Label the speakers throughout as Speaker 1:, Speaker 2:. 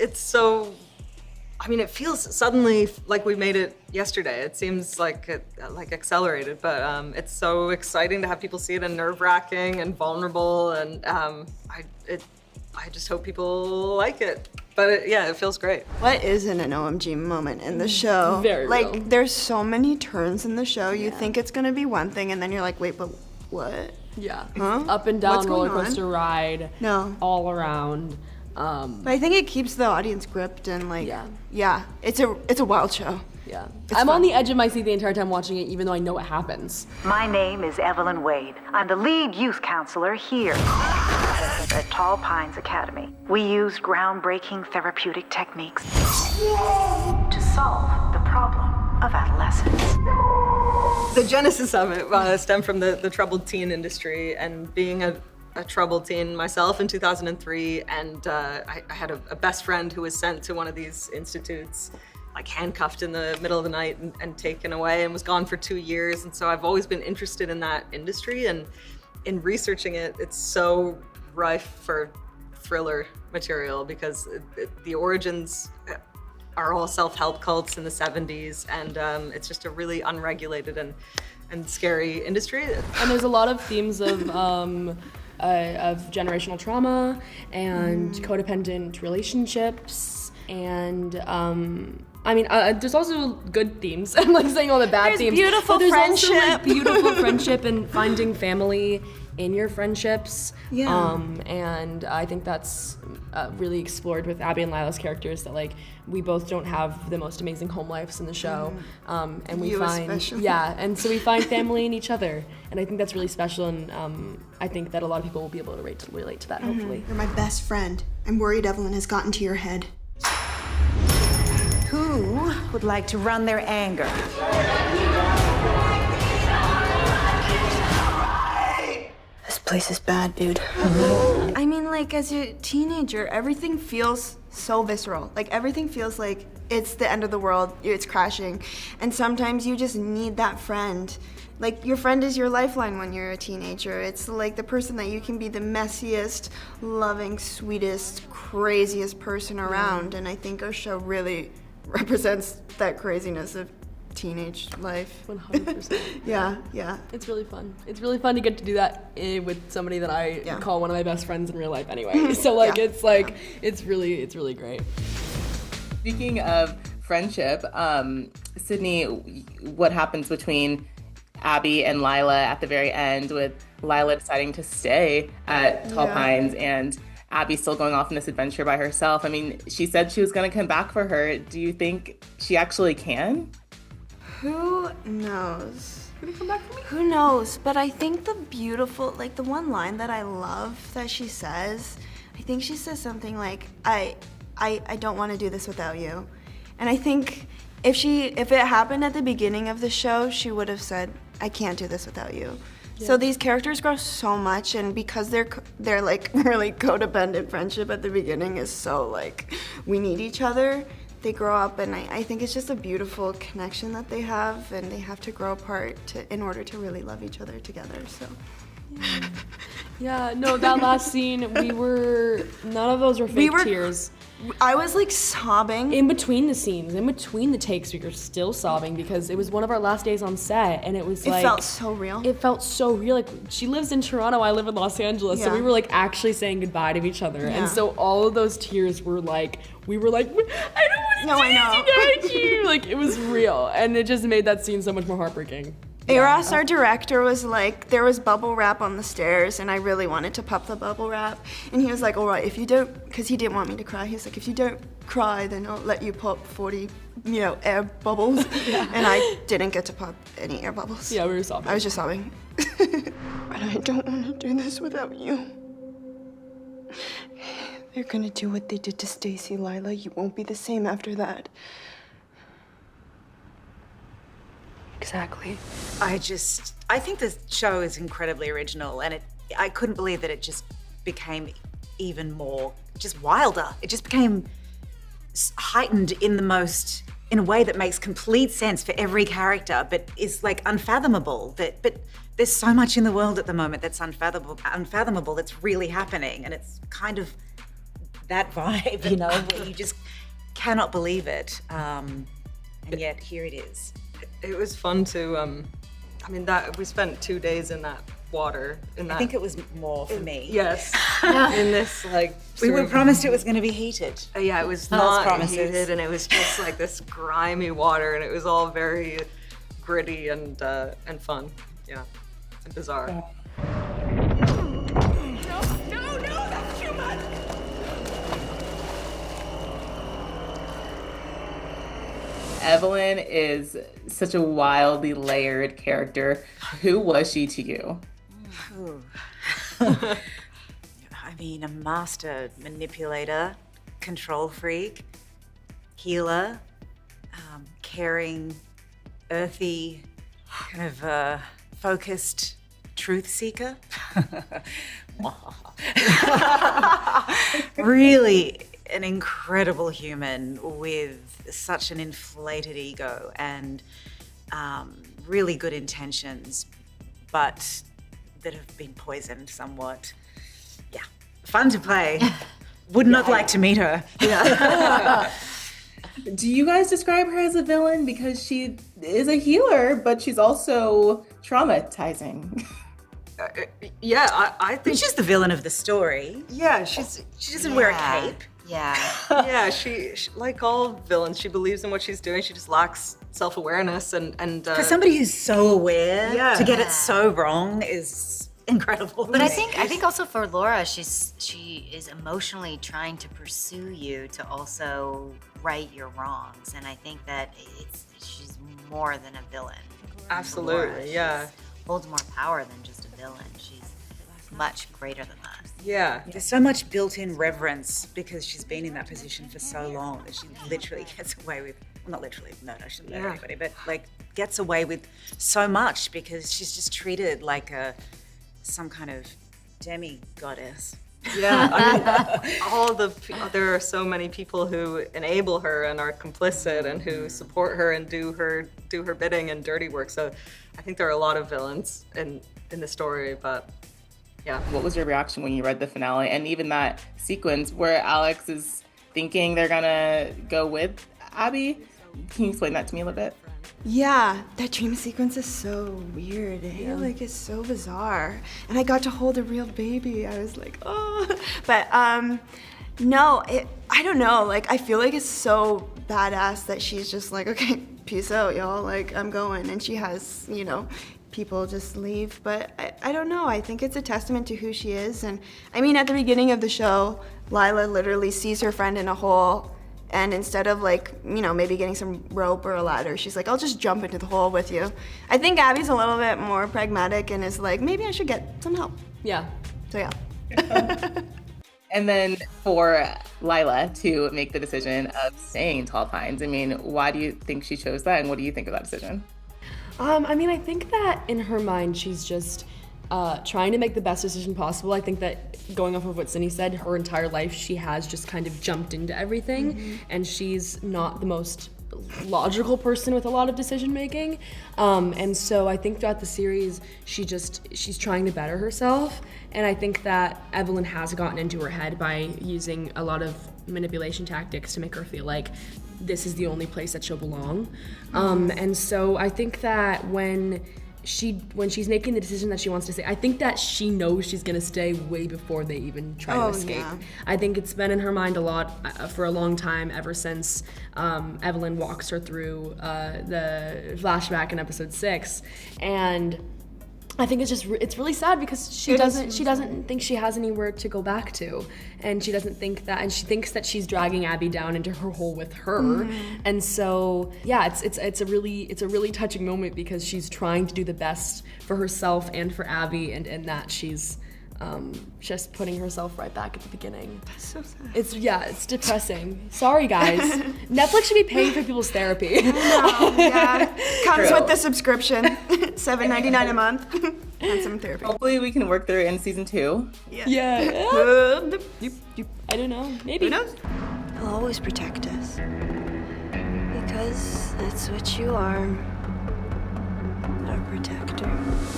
Speaker 1: it's so, I mean, it feels suddenly like we made it yesterday. It seems like it accelerated, but it's so exciting to have people see it, and nerve-wracking and vulnerable, and I just hope people like it. But yeah, it feels great.
Speaker 2: What isn't an OMG moment in the show?
Speaker 3: Very
Speaker 2: like,
Speaker 3: real.
Speaker 2: there's so many turns in the show. You think it's gonna be one thing, and then you're like, wait, but what?
Speaker 3: Yeah.
Speaker 2: Huh?
Speaker 3: Up and down
Speaker 2: What's going
Speaker 3: roller coaster
Speaker 2: on?
Speaker 3: ride.
Speaker 2: No.
Speaker 3: All around.
Speaker 2: But I think it keeps the audience gripped and like,
Speaker 3: Yeah.
Speaker 2: it's a wild show.
Speaker 3: Yeah.
Speaker 2: It's
Speaker 3: I'm
Speaker 2: fun.
Speaker 3: on the edge of my seat the entire time watching it, even though I know what happens.
Speaker 4: My name is Evelyn Wade. I'm the lead youth counselor here at Tall Pines Academy. We use groundbreaking therapeutic techniques to solve the problem of adolescence.
Speaker 1: The genesis of it stemmed from the troubled teen industry, and being a troubled teen myself in 2003, and I had a best friend who was sent to one of these institutes, like handcuffed in the middle of the night and taken away, and was gone for 2 years. And so I've always been interested in that industry, and in researching it, it's so rife for thriller material, because the origins are all self-help cults in the 70s, and it's just a really unregulated and scary industry.
Speaker 3: And there's a lot of themes of generational trauma and codependent relationships, and I mean, there's also good themes. I'm like saying all the bad
Speaker 2: There's
Speaker 3: themes.
Speaker 2: beautiful
Speaker 3: but there's
Speaker 2: friendship.
Speaker 3: also like beautiful friendship and finding family in your friendships.
Speaker 2: Yeah.
Speaker 3: And I think that's really explored with Abby and Lila's characters, that like we both don't have the most amazing home lives in the show, and we
Speaker 2: You
Speaker 3: find
Speaker 2: especially.
Speaker 3: and so we find family in each other, and I think that's really special, and I think that a lot of people will be able to relate to that, hopefully.
Speaker 2: You're my best friend. I'm worried Evelyn has gotten to your head.
Speaker 4: Who would like to run their anger?
Speaker 2: This place is bad, dude. I mean, like, as a teenager, everything feels so visceral. Like, everything feels like it's the end of the world, it's crashing. And sometimes you just need that friend. Like, your friend is your lifeline when you're a teenager. It's like the person that you can be the messiest, loving, sweetest, craziest person around. And I think our show really represents that craziness of teenage life.
Speaker 3: 100%.
Speaker 2: Yeah.
Speaker 3: It's really fun. It's really fun to get to do that with somebody that I call one of my best friends in real life anyway. So like, it's really great.
Speaker 5: Speaking of friendship, Sydney, what happens between Abby and Lila at the very end, with Lila deciding to stay at Tall Pines and Abby still going off on this adventure by herself? I mean, she said she was going to come back for her. Do you think she actually can?
Speaker 2: Who knows?
Speaker 3: Gonna come back for me?
Speaker 2: Who knows? But I think the beautiful, like the one line that I love that she says, I think she says something like, I don't want to do this without you. And I think if it happened at the beginning of the show, she would have said, I can't do this without you. Yeah. So these characters grow so much, and because they're like really codependent friendship at the beginning is so like, we need each other. They grow up, and I think it's just a beautiful connection that they have, and they have to grow apart in order to really love each other together, so.
Speaker 3: Yeah, no, that last scene, none of those were fake tears.
Speaker 2: I was like sobbing.
Speaker 3: In between the scenes, in between the takes, we were still sobbing because it was one of our last days on set, and it was like...
Speaker 2: It felt so real.
Speaker 3: It felt so real. Like, she lives in Toronto, I live in Los Angeles, so we were like actually saying goodbye to each other. And so all of those tears were like, we were like, I don't want to do this without you. Like, it was real, and it just made that scene so much more heartbreaking.
Speaker 2: Eros, our director, was like, there was bubble wrap on the stairs, and I really wanted to pop the bubble wrap. And he was like, all right, if you don't, because he didn't want me to cry, he was like, if you don't cry, then I'll let you pop 40, air bubbles. And I didn't get to pop any air bubbles.
Speaker 3: Yeah, we were sobbing.
Speaker 2: I was just sobbing. But I don't want to do this without you. They're gonna do what they did to Stacy, Lila. You won't be the same after that.
Speaker 6: Exactly. I think the show is incredibly original, and I couldn't believe that it just became even more, just wilder. It just became heightened in a way that makes complete sense for every character, but is like unfathomable. But there's so much in the world at the moment that's unfathomable that's really happening, and it's kind of that vibe, you know, where you just cannot believe it. And yet here it is.
Speaker 1: It was fun to, we spent 2 days in that water.
Speaker 6: I think it was more for me.
Speaker 1: Yes. In this, like,
Speaker 6: we were promised it was going to be heated.
Speaker 1: Yeah, it was
Speaker 6: Those
Speaker 1: not
Speaker 6: promises.
Speaker 1: heated, and it was just like this grimy water, and it was all very gritty and fun. Yeah, and bizarre.
Speaker 7: No, that's too much!
Speaker 5: Evelyn is such a wildly layered character. Who was she to you?
Speaker 6: I mean, a master manipulator, control freak, healer, caring, earthy, kind of focused truth seeker. Really an incredible human with such an inflated ego and really good intentions, but that have been poisoned somewhat. Yeah, fun to play. Would not like to meet her. Yeah.
Speaker 5: Do you guys describe her as a villain? Because she is a healer, but she's also traumatizing.
Speaker 1: Yeah, I think
Speaker 6: She's the villain of the story.
Speaker 1: Yeah,
Speaker 6: She doesn't wear a cape.
Speaker 8: Yeah.
Speaker 1: yeah, she like all villains, she believes in what she's doing. She just lacks self-awareness and
Speaker 6: For somebody who's so aware,
Speaker 1: Yeah.
Speaker 6: to get it so wrong is incredible.
Speaker 8: But I think also for Laura, she is emotionally trying to pursue you to also right your wrongs, and I think that she's more than a villain.
Speaker 1: absolutely, yeah.
Speaker 8: Holds more power than just a villain. She's much greater than that.
Speaker 1: Yeah.
Speaker 6: There's so much built-in reverence because she's been in that position for so long that she literally gets away with, well, not literally, no, I shouldn't let anybody, but like gets away with so much because she's just treated like some kind of demi-goddess.
Speaker 1: Yeah, I mean, there are so many people who enable her and are complicit and who support her and do her bidding and dirty work. So I think there are a lot of villains in the story, but yeah.
Speaker 5: What was your reaction when you read the finale? And even that sequence where Alex is thinking they're gonna go with Abby? Can you explain that to me a little bit?
Speaker 2: Yeah, that dream sequence is so weird. Eh? Like, it's so bizarre. And I got to hold a real baby. I was like, oh. But no, I don't know. Like, I feel like it's so badass that she's just like, okay, peace out, y'all. Like, I'm going. And she has, you know, people just leave. But I don't know. I think it's a testament to who she is. And I mean, at the beginning of the show, Lila literally sees her friend in a hole. And instead of like, you know, maybe getting some rope or a ladder, she's like, I'll just jump into the hole with you. I think Abby's a little bit more pragmatic and is like, maybe I should get some help.
Speaker 3: Yeah.
Speaker 2: So yeah.
Speaker 5: And then for Lila to make the decision of staying in Tall Pines, I mean, why do you think she chose that, and what do you think of that decision?
Speaker 3: I mean, I think that in her mind, she's just trying to make the best decision possible. I think that going off of what Sydney said, her entire life, she has just kind of jumped into everything, and she's not the most logical person with a lot of decision making. And so I think throughout the series, she's trying to better herself. And I think that Evelyn has gotten into her head by using a lot of manipulation tactics to make her feel like this is the only place that she'll belong. And so I think that when she's making the decision that she wants to stay, I think that she knows she's gonna stay way before they even try to escape.
Speaker 2: Yeah.
Speaker 3: I think it's been in her mind a lot for a long time, ever since Evelyn walks her through the flashback in episode 6, and I think it's really sad because she doesn't think she has anywhere to go back to, and she doesn't think that, and she thinks that she's dragging Abby down into her hole with her, and so yeah, it's a really touching moment because she's trying to do the best for herself and for Abby, and that she's just putting herself right back at the beginning.
Speaker 2: That's so sad.
Speaker 3: It's depressing. Sorry guys, Netflix should be paying for people's therapy.
Speaker 2: Yeah. Comes with the subscription, $7.99 a month, and some therapy.
Speaker 5: Hopefully we can work through it in season 2.
Speaker 3: Yeah. I don't know. Maybe.
Speaker 2: Who knows?
Speaker 9: He'll always protect us. Because that's what you are. A protector.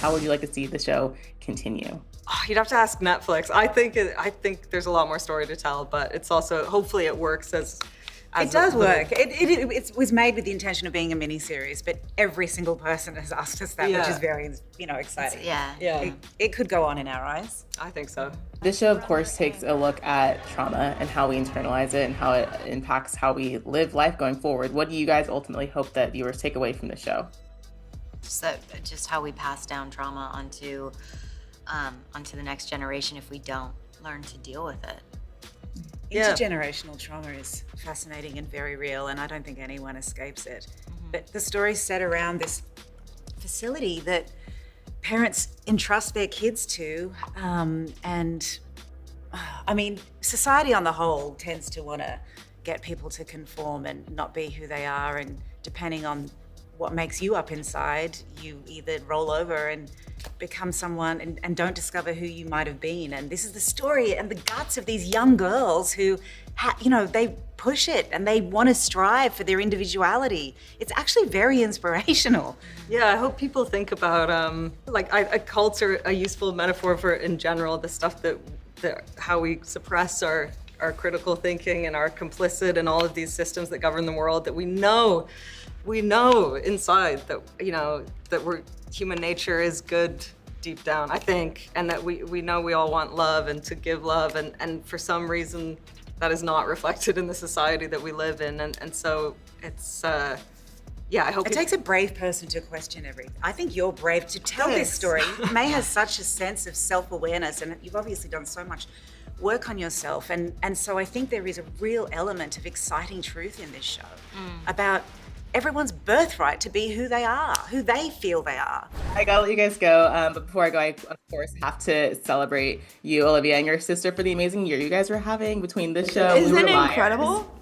Speaker 5: How would you like to see the show continue?
Speaker 1: Oh, you'd have to ask Netflix. I think there's a lot more story to tell, but it's also, hopefully it works as
Speaker 6: It does work. It was made with the intention of being a miniseries, but every single person has asked us that, which is very, exciting. It could go on in our eyes.
Speaker 1: I think so.
Speaker 5: This show, of course, takes a look at trauma and how we internalize it and how it impacts how we live life going forward. What do you guys ultimately hope that viewers take away from the show?
Speaker 8: Just how we pass down trauma onto the next generation if we don't learn to deal with it.
Speaker 6: Intergenerational trauma is fascinating and very real, and I don't think anyone escapes it. But the story's set around this facility that parents entrust their kids to, and I mean, society on the whole tends to want to get people to conform and not be who they are, and depending on what makes you up inside, you either roll over and become someone and don't discover who you might have been. And this is the story and the guts of these young girls who, they push it and they want to strive for their individuality. It's actually very inspirational.
Speaker 1: Yeah, I hope people think about, cults are a useful metaphor for, in general, the stuff that how we suppress our critical thinking and our complicit and all of these systems that govern the world that we know inside that, that human nature is good deep down, I think, and that we know we all want love and to give love, and for some reason that is not reflected in the society that we live in, and so it's, I hope
Speaker 6: it takes a brave person to question everything. I think you're brave to tell this story. Mae has such a sense of self-awareness, and you've obviously done so much work on yourself, and so I think there is a real element of exciting truth in this show about everyone's birthright to be who they are, who they feel they are.
Speaker 5: I gotta let you guys go, but before I go, I of course have to celebrate you, Alyvia, and your sister for the amazing year you guys were having between this show.
Speaker 2: Isn't it incredible?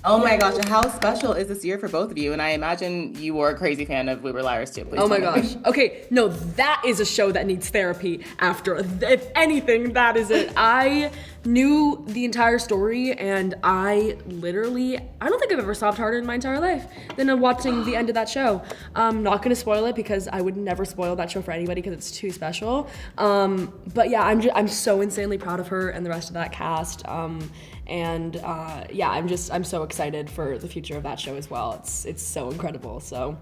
Speaker 5: Oh my gosh, how special is this year for both of you? And I imagine you were a crazy fan of We Were Liars too. Please
Speaker 3: oh my gosh. Okay, no, that is a show that needs therapy after. If anything, that is it. I knew the entire story, and I don't think I've ever sobbed harder in my entire life than watching the end of that show. I'm not gonna spoil it because I would never spoil that show for anybody because it's too special. But yeah, I'm so insanely proud of her and the rest of that cast. I'm so excited for the future of that show as well. It's so incredible. So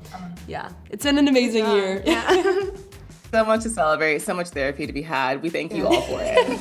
Speaker 3: yeah, it's been an amazing year.
Speaker 5: So much to celebrate, so much therapy to be had. We thank you all for it.